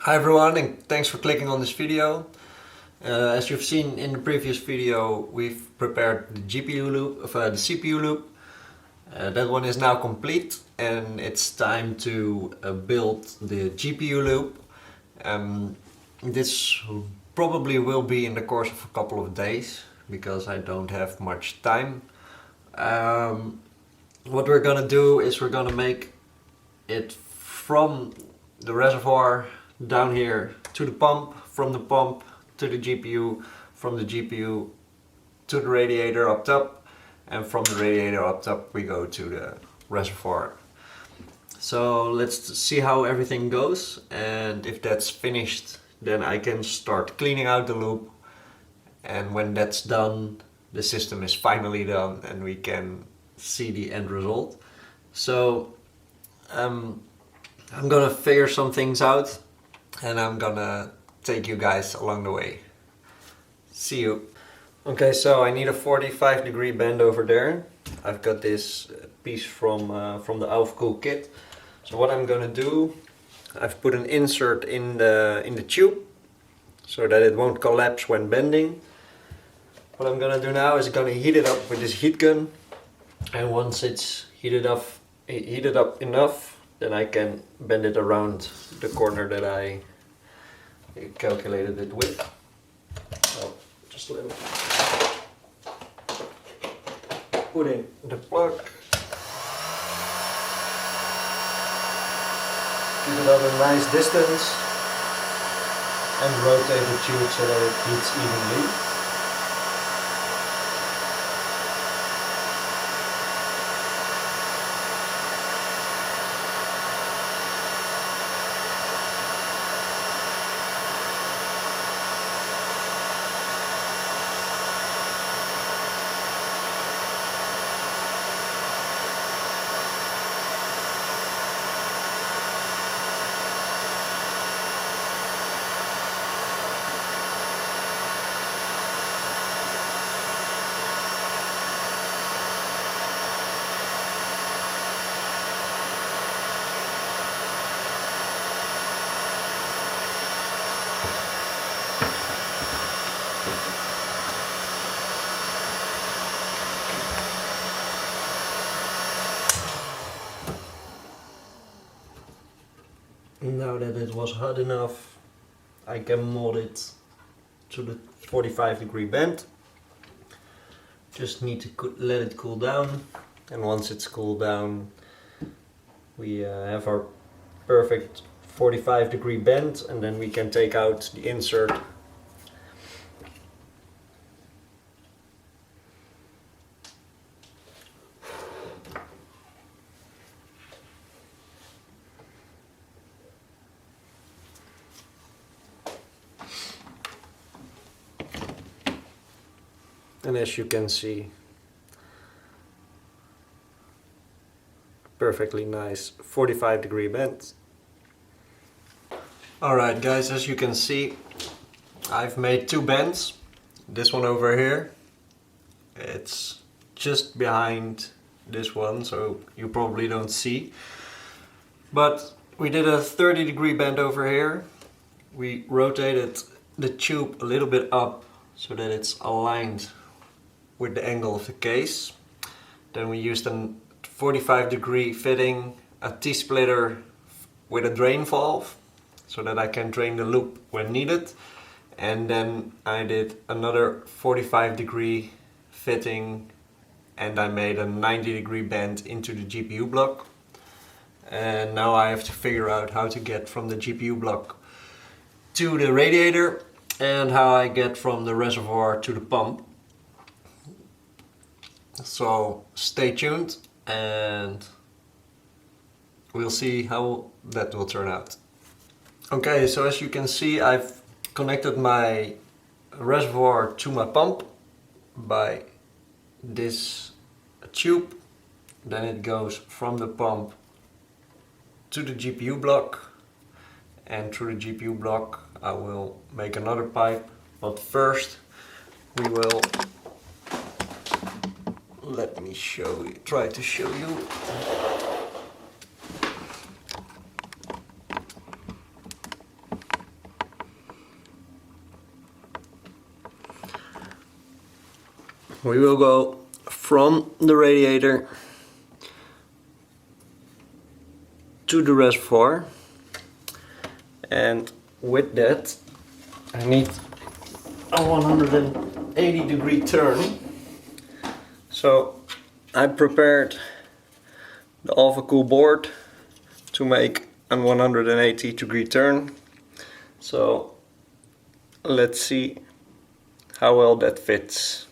Hi everyone, and thanks for clicking on this video. As you've seen in the previous video, we've prepared the GPU loop, the CPU loop. That one is now complete, and it's time to build the GPU loop. This probably will be in the course of a couple of days because I don't have much time. What we're gonna do is we're gonna make it from the reservoir down here to the pump, from the pump to the GPU, from the GPU to the radiator up top, and from the radiator up top we go to the reservoir. So let's see how everything goes, and if that's finished then I can start cleaning out the loop, and when that's done the system is finally done and we can see the end result. So I'm gonna figure some things out and I'm gonna take you guys along the way. See you. Okay, so I need a 45-degree bend over there. I've got this piece from the Watercooling kit. So what I'm gonna do, I've put an insert in the tube so that it won't collapse when bending. What I'm gonna do now is gonna heat it up with this heat gun, and once it's heated up enough, then I can bend it around the corner that I calculated it with. So just let me put in the plug. Give it at a nice distance and rotate the tube so that it heats evenly. Now that it was hot enough, I can mold it to the 45-degree bend. Just need to let it cool down, and once it's cooled down we have our perfect 45-degree bend, and then we can take out the insert. And as you can see, perfectly nice 45-degree bend. Alright guys, as you can see, I've made two bends. This one over here, it's just behind this one, so you probably don't see. But we did a 30-degree bend over here. We rotated the tube a little bit up so that it's aligned with the angle of the case. Then we used a 45-degree fitting, a T-splitter with a drain valve so that I can drain the loop when needed. And then I did another 45-degree fitting and I made a 90-degree bend into the GPU block. And now I have to figure out how to get from the GPU block to the radiator and how I get from the reservoir to the pump. So stay tuned and we'll see how that will turn out. Okay, so as you can see, I've connected my reservoir to my pump by this tube. Then it goes from the pump to the GPU block, and through the GPU block I will make another pipe, but first we will, let me try to show you. we will go from the radiator to the reservoir, and with that I need a 180 degree turn. So I prepared the AlphaCool board to make a 180 degree turn. So let's see how well that fits.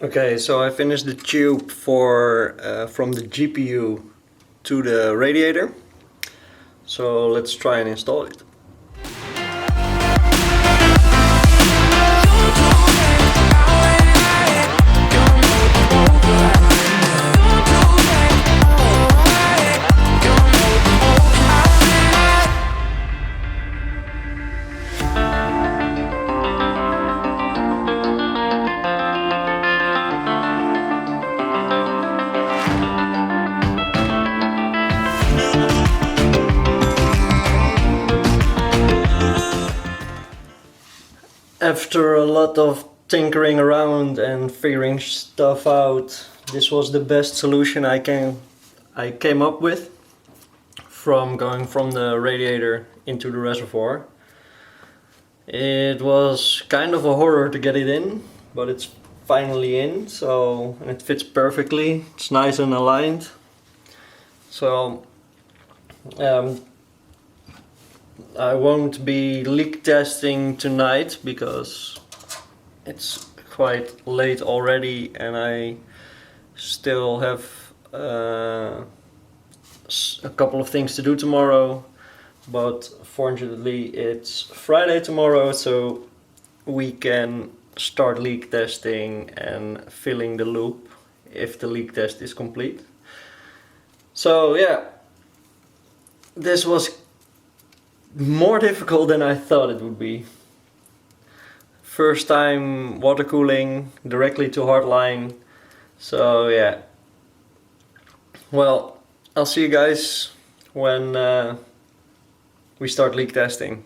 Okay, so I finished the tube for from the GPU to the radiator. So let's try and install it. After a lot of tinkering around and figuring stuff out, this was the best solution I came up with, from going from the radiator into the reservoir. It was kind of a horror to get it in, but it's finally in, so it fits perfectly. It's nice and aligned. So I won't be leak testing tonight because it's quite late already and I still have a couple of things to do tomorrow, but fortunately it's Friday tomorrow, so we can start leak testing and filling the loop if the leak test is complete. So yeah, this was more difficult than I thought it would be. First time water cooling directly to hardline. So yeah. Well, I'll see you guys when we start leak testing.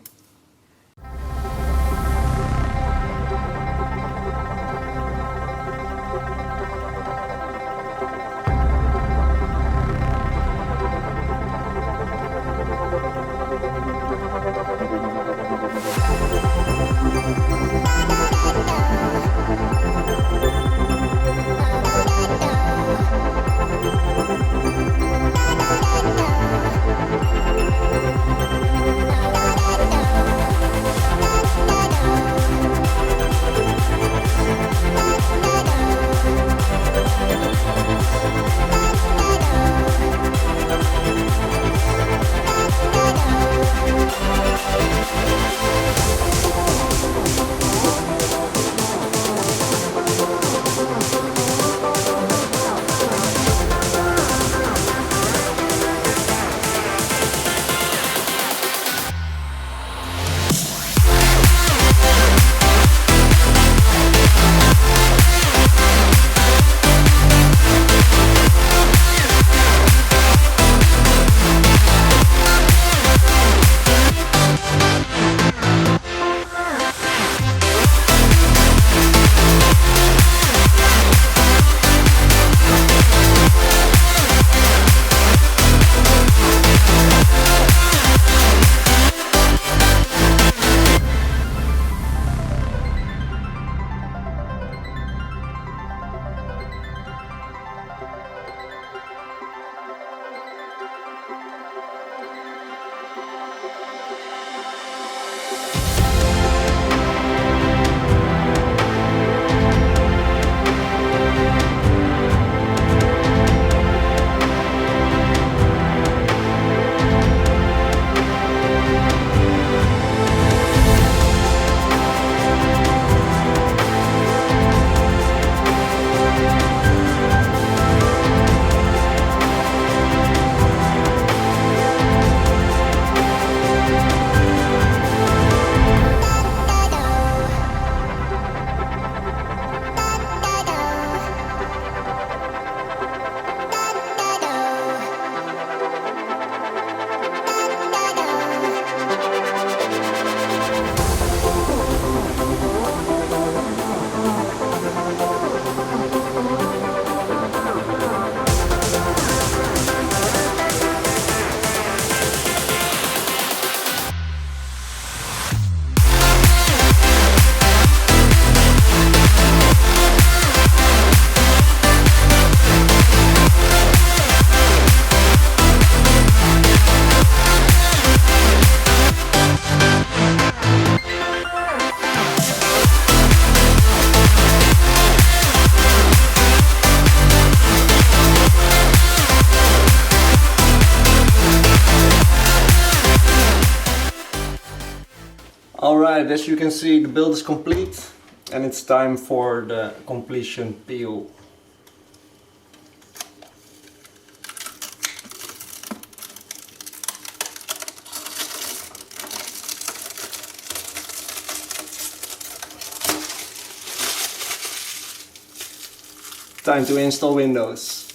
Alright, as you can see, the build is complete and it's time for the completion peel. Time to install Windows.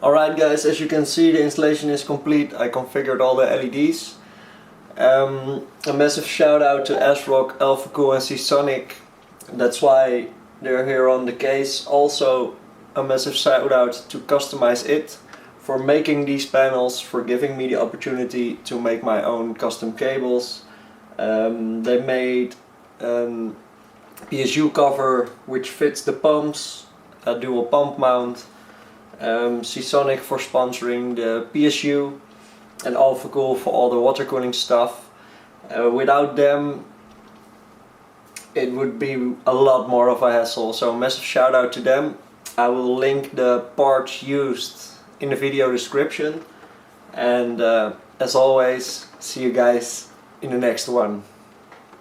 Alright guys, as you can see, the installation is complete. I configured all the LEDs. A massive shout out to ASRock, Watercooling and Seasonic. That's why they're here on the case. Also a massive shout out to Customize It for making these panels, for giving me the opportunity to make my own custom cables. They made a PSU cover which fits the pumps, a dual pump mount. Seasonic for sponsoring the PSU, and Watercooling for all the water cooling stuff. Without them it would be a lot more of a hassle, so massive shout out to them. I will link the parts used in the video description, and as always, see you guys in the next one.